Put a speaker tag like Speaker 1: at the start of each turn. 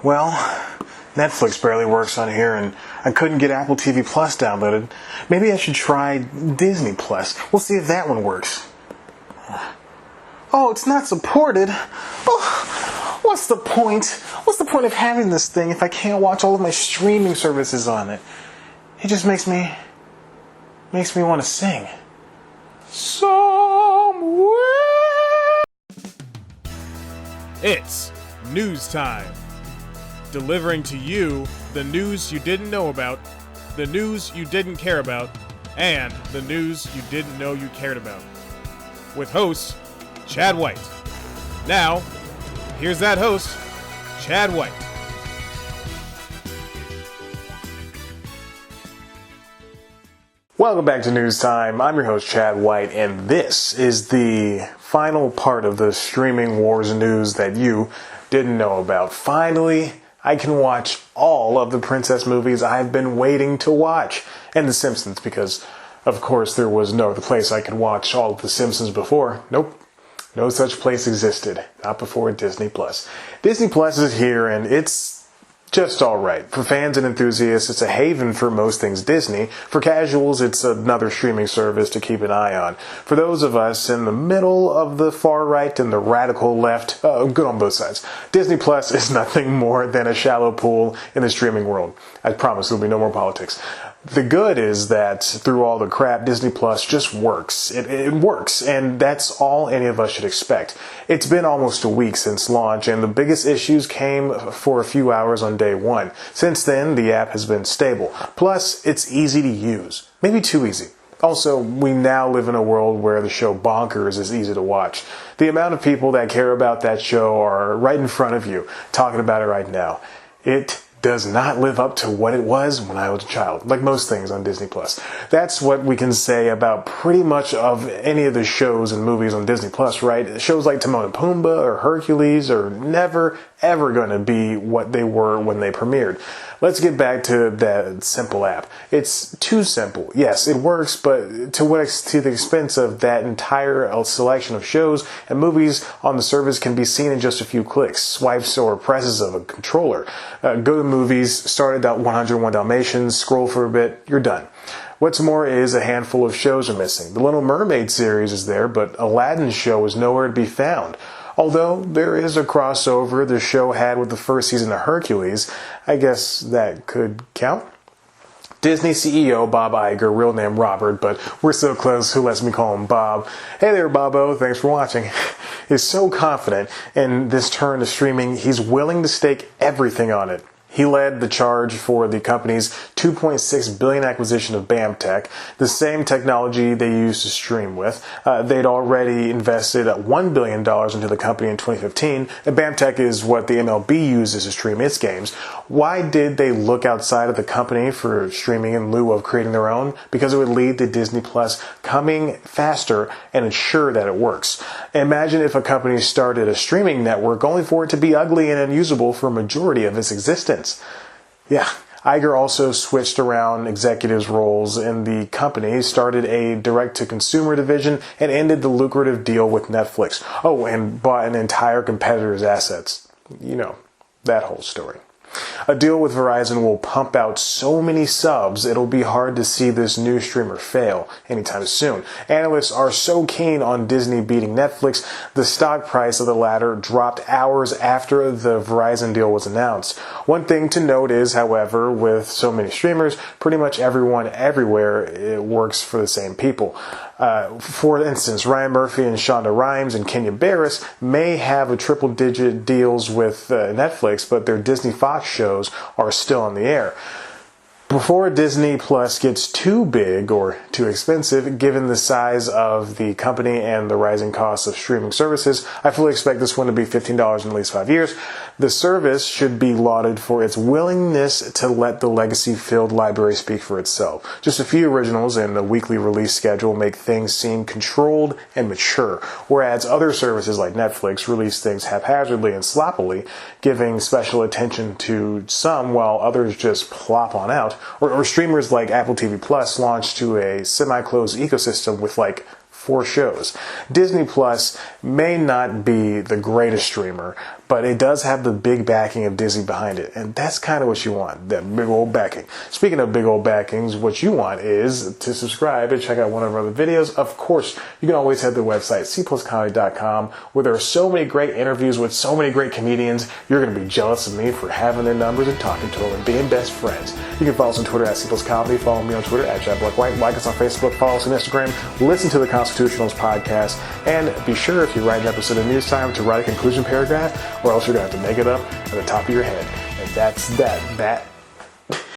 Speaker 1: Well, Netflix barely works on here, and I couldn't get Apple TV Plus downloaded. Maybe I should try Disney Plus. We'll see if that one works. Oh, it's not supported. Oh, what's the point? What's the point of having this thing if I can't watch all of my streaming services on it? It just makes me want to sing. Somewhere.
Speaker 2: It's news time. Delivering to you the news you didn't know about, the news you didn't care about, and the news you didn't know you cared about. With host, Chad White. Now, here's that host, Chad White.
Speaker 1: Welcome back to News Time. I'm your host, Chad White, and this is the final part of the streaming wars news that you didn't know about. Finally, I can watch all of the princess movies I've been waiting to watch. And The Simpsons, because, of course, there was no other place I could watch all of The Simpsons before. Nope. No such place existed. Not before Disney Plus. Disney Plus is here, and it's just alright. For fans and enthusiasts, it's a haven for most things Disney. For casuals, it's another streaming service to keep an eye on. For those of us in the middle of the far right and the radical left, good on both sides. Disney Plus is nothing more than a shallow pool in the streaming world. I promise there'll be no more politics. The good is that through all the crap, Disney Plus just works. It works, and that's all any of us should expect. It's been almost a week since launch, and the biggest issues came for a few hours on day one. Since then, the app has been stable. Plus, it's easy to use. Maybe too easy. Also, we now live in a world where the show Bonkers is easy to watch. The amount of people that care about that show are right in front of you, talking about it right now. It does not live up to what it was when I was a child, like most things on Disney Plus. That's what we can say about pretty much of any of the shows and movies on Disney Plus, right? Shows like Timon and Pumbaa or Hercules are never, ever going to be what they were when they premiered. Let's get back to that simple app. It's too simple. Yes, it works, but to the expense of that entire selection of shows and movies on the service can be seen in just a few clicks, swipes, or presses of a controller. Go to movies, start at 101 Dalmatians, scroll for a bit, you're done. What's more is a handful of shows are missing. The Little Mermaid series is there, but Aladdin's show is nowhere to be found. Although there is a crossover the show had with the first season of Hercules, I guess that could count. Disney CEO Bob Iger, real name Robert, but we're so close, who lets me call him Bob? Hey there, Bobo, thanks for watching. Is so confident in this turn to streaming, he's willing to stake everything on it. He led the charge for the company's $2.6 billion acquisition of BAMTech, the same technology they used to stream with. They'd already invested $1 billion into the company in 2015, and BAMTech is what the MLB uses to stream its games. Why did they look outside of the company for streaming in lieu of creating their own? Because it would lead to Disney Plus coming faster and ensure that it works. Imagine if a company started a streaming network only for it to be ugly and unusable for a majority of its existence. Yeah, Iger also switched around executives' roles in the company, started a direct-to-consumer division, and ended the lucrative deal with Netflix. Oh, and bought an entire competitor's assets. You know, that whole story. A deal with Verizon will pump out so many subs, it'll be hard to see this new streamer fail anytime soon. Analysts are so keen on Disney beating Netflix, the stock price of the latter dropped hours after the Verizon deal was announced. One thing to note is, however, with so many streamers, pretty much everyone everywhere, it works for the same people. For instance, Ryan Murphy and Shonda Rhimes and Kenya Barris may have a triple-digit deals with Netflix, but their Disney Fox shows are still on the air. Before Disney Plus gets too big or too expensive, given the size of the company and the rising costs of streaming services, I fully expect this one to be $15 in at least 5 years. The service should be lauded for its willingness to let the legacy-filled library speak for itself. Just a few originals and a weekly release schedule make things seem controlled and mature, whereas other services like Netflix release things haphazardly and sloppily, giving special attention to some while others just plop on out. Or streamers like Apple TV Plus launched to a semi-closed ecosystem with like 4 shows. Disney Plus may not be the greatest streamer, but it does have the big backing of Disney behind it, and that's kind of what you want, that big old backing. Speaking of big old backings, what you want is to subscribe and check out one of our other videos. Of course, you can always head to the website, cpluscomedy.com, where there are so many great interviews with so many great comedians. You're going to be jealous of me for having their numbers and talking to them and being best friends. You can follow us on Twitter at cpluscomedy, follow me on Twitter at ChadBlackWhite, like us on Facebook, follow us on Instagram, listen to the Constitutionals podcast, and be sure if you write an episode of News Time to write a conclusion paragraph, or else you're going to have to make it up at the top of your head. And that's that.